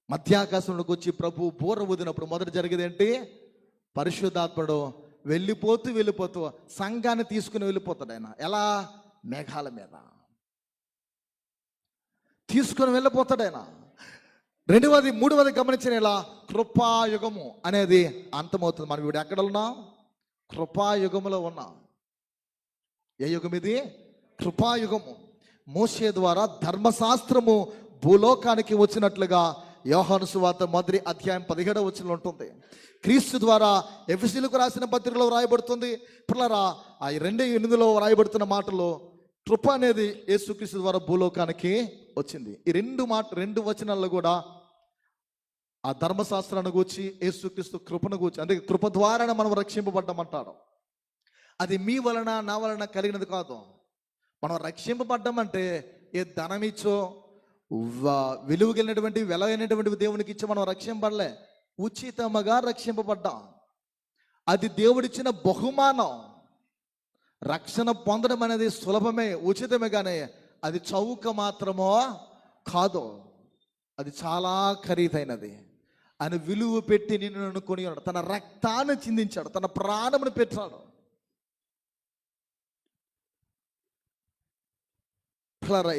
మధ్యాకాశంలోకి వచ్చి ప్రభు బూర ఊదినప్పుడు మొదట జరిగేది ఏంటి? పరిశుద్ధాత్ముడు వెళ్ళిపోతూ సంఘాన్ని తీసుకుని వెళ్ళిపోతాడు. ఆయన ఎలా? మేఘాల మీద తీసుకుని వెళ్ళిపోతాడు ఆయన. మూడవది గమనించిన ఇలా కృపాయుగము అనేది అంతమవుతుంది. మనం ఇప్పుడు ఎక్కడ ఉన్నాం? కృపాయుగములో ఉన్నాం. ఏ యుగం ఇది? కృపాయుగము. మోషే ద్వారా ధర్మశాస్త్రము భూలోకానికి వచ్చినట్లుగా యోహాను సువార్త 1:17 ఉంటుంది. క్రీస్తు ద్వారా ఎఫెసీయులకు రాసిన పత్రికలో వ్రాయబడుతుంది. పిల్లరా, ఆ 2:8 వ్రాయబడుతున్న మాటలో కృప అనేది యేసుక్రీస్తు ద్వారా భూలోకానికి వచ్చింది. ఈ రెండు వచనాల్లో కూడా ఆ ధర్మశాస్త్రాన్ని గూర్చి, యేసుక్రీస్తు కృపను గూర్చి, అంటే కృప ద్వారానే మనం రక్షింపబడ్డామంటాడు. అది మీ వలన నా వలన కలిగినది కాదు. మనం రక్షింపబడ్డామంటే ఏ ధనమిచ్చో విలువ కలిగినటువంటి వెలైనటువంటి దేవునికి ఇచ్చి మనం రక్షింపబడలే. ఉచితముగా రక్షింపబడ్డాం. అది దేవుడిచ్చిన బహుమానం. రక్షణ పొందడం అనేది సులభమే, ఉచితమే, కానీ అది చౌక మాత్రమో కాదు. అది చాలా ఖరీదైనది. ఆయన విలువ పెట్టి నిన్ను కొని ఉన్నాడు. తన రక్తాన్ని చిందించాడు, తన ప్రాణమును పెట్టాడు.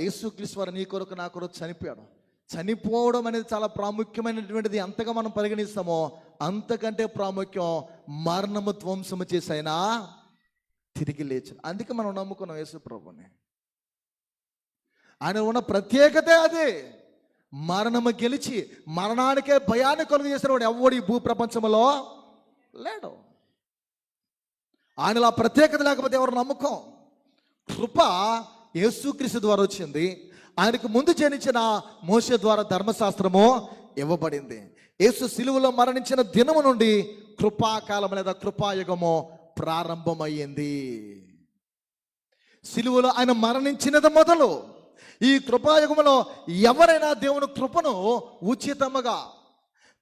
యేసుక్రీస్తు వారు నీ కొరకు నా కొరకు చనిపోయాడు. చనిపోవడం అనేది చాలా ప్రాముఖ్యమైనటువంటిది. ఎంతగా మనం పరిగణిస్తామో అంతకంటే ప్రాముఖ్యం మరణము ధ్వంసము చేసైనా తిరిగి లేచాడు. అందుకే మనం నమ్ముకున్నాం యేసు ప్రభుని. ఆయన ఉన్న ప్రత్యేకతే అదే. మరణము గెలిచి మరణానికే భయాన్ని కలుగు చేసిన వాడు ఎవడు ఈ భూ ప్రపంచంలో లేడు. ఆయనలో ప్రత్యేకత లేకపోతే ఎవరు నమ్మకం. కృప యేసుక్రీస్తు ద్వారా వచ్చింది. ఆయనకు ముందు జనించిన మోషే ద్వారా ధర్మశాస్త్రము ఇవ్వబడింది. యేసు సిలువలో మరణించిన దినము నుండి కృపాకాలం లేదా కృపాయుగము ప్రారంభమయ్యింది. సిలువలో ఆయన మరణించినది మొదలు ఈ కృపాయుగములో ఎవరైనా దేవుని కృపను ఉచితముగా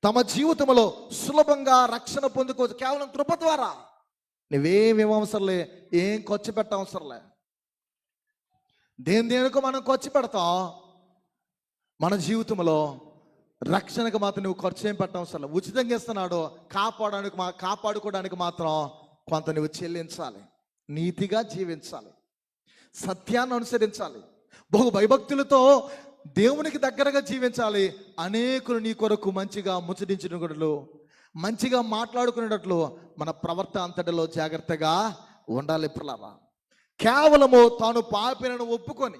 తమ జీవితంలో సులభంగా రక్షణ పొందుకోవచ్చు. కేవలం కృప ద్వారా. నువ్వేమేం అవసరంలే, ఏం ఖర్చు పెట్టవసరంలే. దేనికో మనం ఖర్చు పెడతాం. మన జీవితంలో రక్షణకు మాత్రం నువ్వు ఖర్చు ఏం పెట్టవసరం. ఉచితంగా ఇస్తున్నాడు. కాపాడుకోవడానికి మాత్రం కొంత నువ్వు చెల్లించాలి. నీతిగా జీవించాలి, సత్యాన్ని అనుసరించాలి, బహు భయభక్తులతో దేవునికి దగ్గరగా జీవించాలి. అనేకులు నీ కొరకు మంచిగా ముచ్చటించినట్లు, మంచిగా మాట్లాడుకునేటట్లు మన ప్రవర్తన అంతటిలో జాగ్రత్తగా ఉండాలి. పిల్లరా, కేవలము తాను పాపినను ఒప్పుకొని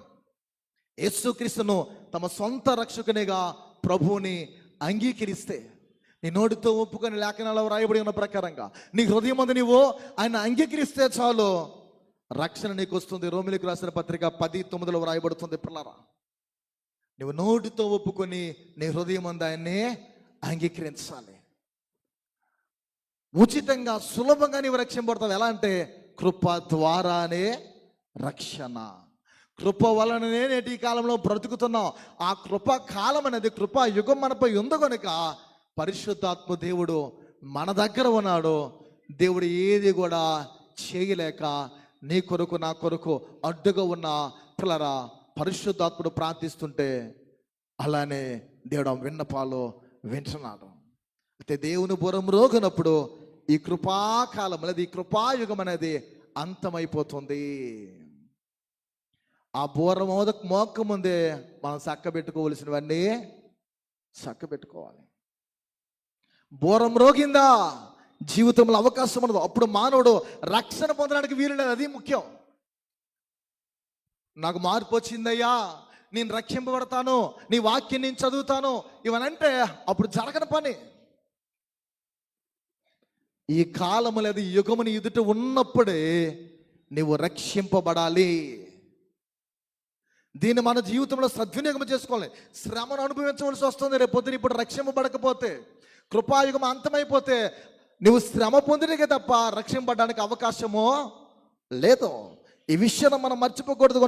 యేసుక్రీస్తును తమ సొంత రక్షకునిగా ప్రభువుని అంగీకరిస్తే, నీ నోటితో ఒప్పుకొని లేఖనాల్లో వ్రాయబడి ఉన్న ప్రకారంగా నీ హృదయం అందు నీవు ఆయన అంగీకరిస్తే చాలు, రక్షణ నీకు వస్తుంది. రోమిలకు రాసిన పత్రిక 10:9 వ్రాయబడుతుంది. పిల్లరా, నువ్వు నోటితో ఒప్పుకొని నీ హృదయం అందు ఆయన్ని అంగీకరించాలి. ఉచితంగా సులభంగా నీవు రక్షింపబడతావు. ఎలా అంటే కృప ద్వారానే రక్షణ. కృప వలననే నేటి కాలంలో బ్రతుకుతున్నాం. ఆ కృప కాలం అనేది, కృపా యుగం మనపై ఉంది కనుక పరిశుద్ధాత్మ దేవుడు మన దగ్గర ఉన్నాడు. దేవుడు ఏది కూడా చేయలేక నీ కొరకు నా కొరకు అడ్డుగా ఉన్న పిల్లరా పరిశుద్ధాత్ముడు ప్రార్థిస్తుంటే అలానే దేవుడు విన్నపాలు వింటున్నాడు. అయితే దేవుని బురం రోగినప్పుడు ఈ కృపాకాలం అనేది, ఈ కృపాయుగం అనేది అంతమైపోతుంది. ఆ బోర మోక ముందే మనం చక్క పెట్టుకోవలసినవన్నీ చక్క పెట్టుకోవాలి. బోరం రోగిందా, జీవితంలో అవకాశం ఉండదు. అప్పుడు మానవుడు రక్షణ పొందడానికి వీలు లేదు. అది ముఖ్యం. నాకు మార్పు వచ్చిందయ్యా, నేను రక్షింపబడతాను, నీ వాక్యం నేను చదువుతాను, ఇవనంటే అప్పుడు జరగని పని. ఈ కాలము లేదు, ఈ యుగముని ఎదుట ఉన్నప్పుడే నీవు రక్షింపబడాలి. దీన్ని మన జీవితంలో సద్వినియోగం చేసుకోవాలి. శ్రమను అనుభవించవలసి వస్తుంది రేపు పొద్దున. ఇప్పుడు రక్షింపబడకపోతే, కృపాయుగం అంతమైపోతే నువ్వు శ్రమ పొందినకే తప్ప రక్షింపబడడానికి అవకాశము లేదు. ఈ విషయాన్ని మనం మర్చిపోకూడదు.